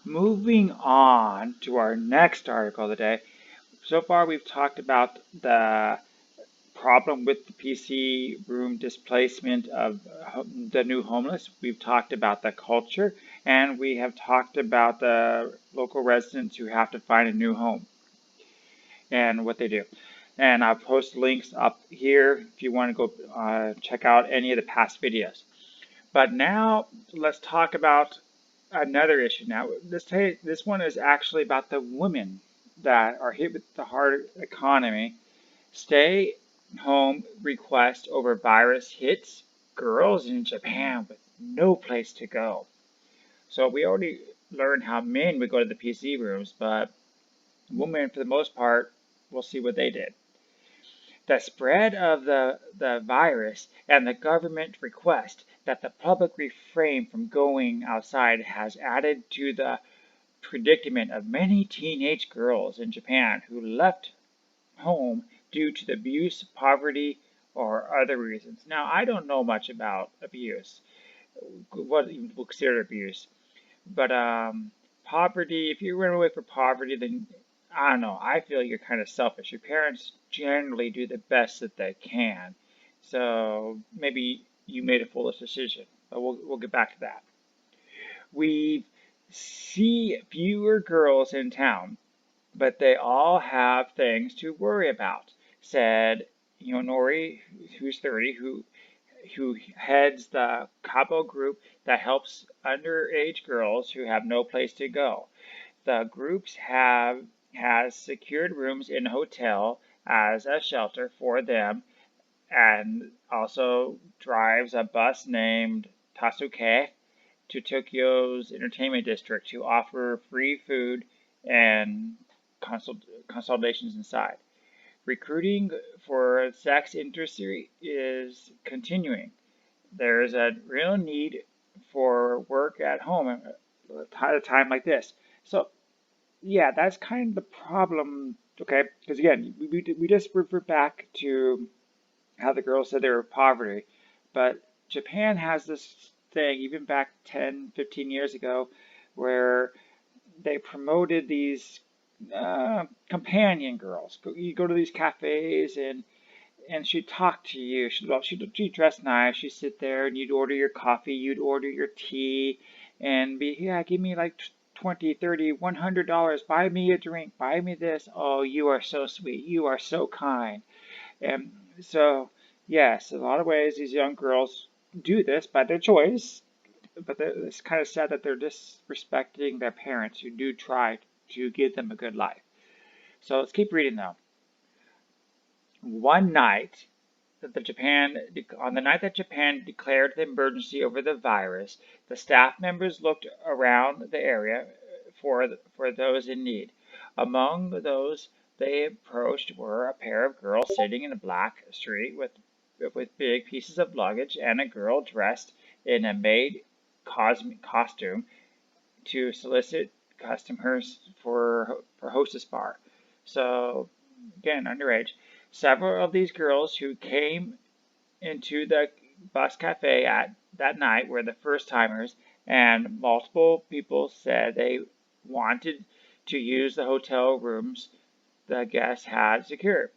Moving on to our next article of the day. So far, we've talked about the problem with the PC room displacement of the new homeless. We've talked about the culture, and we have talked about the local residents who have to find a new home and what they do. And I'll post links up here if you want to go check out any of the past videos. But now let's talk about another issue. Now, this one is actually about the women that are hit with the hard economy. Stay home request over virus hits girls in Japan with no place to go. So we already learned how men would go to the PC rooms, but women, for the most part, we'll see what they did. The spread of the virus and the government request that the public refrain from going outside has added to the predicament of many teenage girls in Japan who left home due to the abuse, poverty, or other reasons. Now, I don't know much about abuse, what we'll consider abuse, but poverty, if you run away from poverty, then I don't know. I feel you're kind of selfish. Your parents generally do the best that they can. So maybe you made a foolish decision, but we'll get back to that. We see fewer girls in town, but they all have things to worry about, said Yonori, who's 30, who heads the Cabo group that helps underage girls who have no place to go. The groups has secured rooms in a hotel as a shelter for them and also drives a bus named Tasuke to Tokyo's entertainment district to offer free food and consultations inside. Recruiting for sex industry is continuing. There's a real need for work at home at a time like this. So yeah, that's kind of the problem. Okay, because again, we just refer back to how the girls said they were poverty, but Japan has this thing even back 10, 15 years ago where they promoted these companion girls. You go to these cafes and she'd talk to you. She'd dress nice. She'd sit there and you'd order your coffee, you'd order your tea, and be, yeah, give me like 20, 30, $100. Buy me a drink. Buy me this. Oh, you are so sweet. You are so kind. And so, yes, in a lot of ways, these young girls do this by their choice, but it's kind of sad that they're disrespecting their parents who do try to give them a good life. So let's keep reading though. One night on the night that Japan declared the emergency over the virus, the staff members looked around the area for those in need. Among those they approached were a pair of girls sitting in a black street with big pieces of luggage and a girl dressed in a maid costume to solicit customers for hostess bar. So again, underage. Several of these girls who came into the bus cafe at that night were the first timers, and multiple people said they wanted to use the hotel rooms the guests had secured.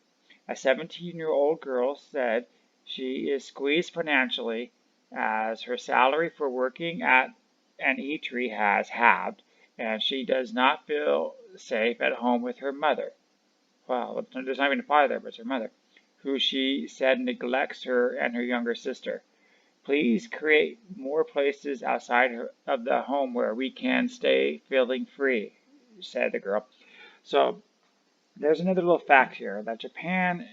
A 17-year-old girl said she is squeezed financially as her salary for working at an eatery has halved, and she does not feel safe at home with her mother. Well, there's not even a father, but it's her mother, who she said neglects her and her younger sister. Please create more places outside of the home where we can stay feeling free, said the girl. So there's another little fact here that Japan,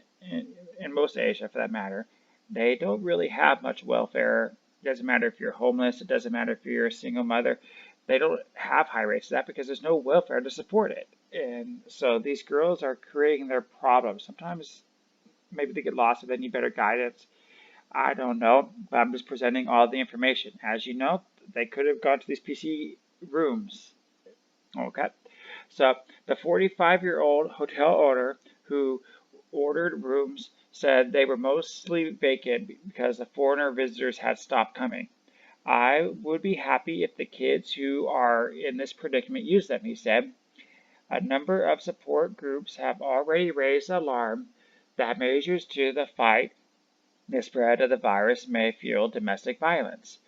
and most Asia for that matter, they don't really have much welfare. It doesn't matter if you're homeless, it doesn't matter if you're a single mother. They don't have high rates of that because there's no welfare to support it. And so these girls are creating their problems. Sometimes maybe they get lost, but they need better guidance. I don't know, but I'm just presenting all the information. As you know, they could have gone to these PC rooms. Okay. So the 45-year-old hotel owner who ordered rooms said they were mostly vacant because the foreigner visitors had stopped coming. I would be happy if the kids who are in this predicament use them, he said. A number of support groups have already raised alarm that measures to the fight the spread of the virus may fuel domestic violence.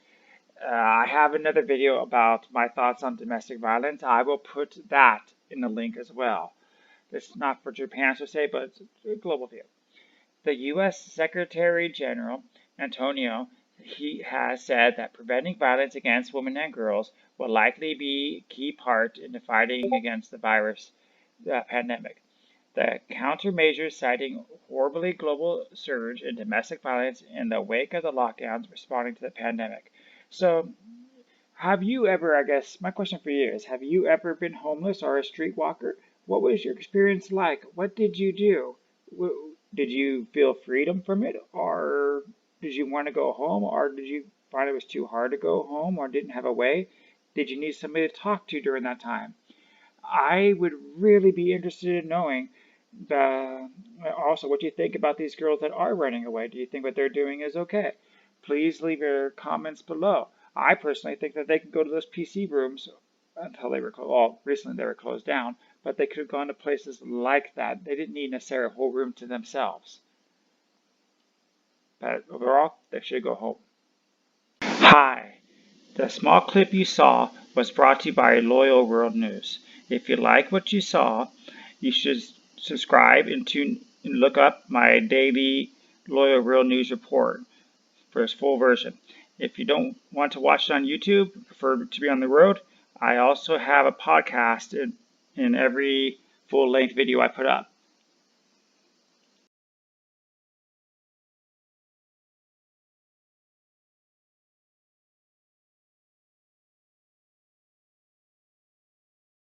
I have another video about my thoughts on domestic violence. I will put that in the link as well. This is not for Japan per se, but it's a global view. The U.S. Secretary General Antonio he has said that preventing violence against women and girls will likely be a key part in the fighting against the virus pandemic. The countermeasures citing horribly global surge in domestic violence in the wake of the lockdowns responding to the pandemic. So, have you ever, I guess, my question for you is, have you ever been homeless or a streetwalker? What was your experience like? What did you do? Did you feel freedom from it? Or did you want to go home? Or did you find it was too hard to go home or didn't have a way? Did you need somebody to talk to during that time? I would really be interested in knowing also what you think about these girls that are running away. Do you think what they're doing is okay? Please leave your comments below. I personally think that they could go to those PC rooms until they were well, recently they were closed down, but they could have gone to places like that. They didn't need necessarily a whole room to themselves. But overall, they should go home. Hi. The small clip you saw was brought to you by Loyal World News. If you like what you saw, you should subscribe and look up my daily Loyal World News report for its full version. If you don't want to watch it on YouTube, prefer to be on the road, I also have a podcast in every full-length video I put up.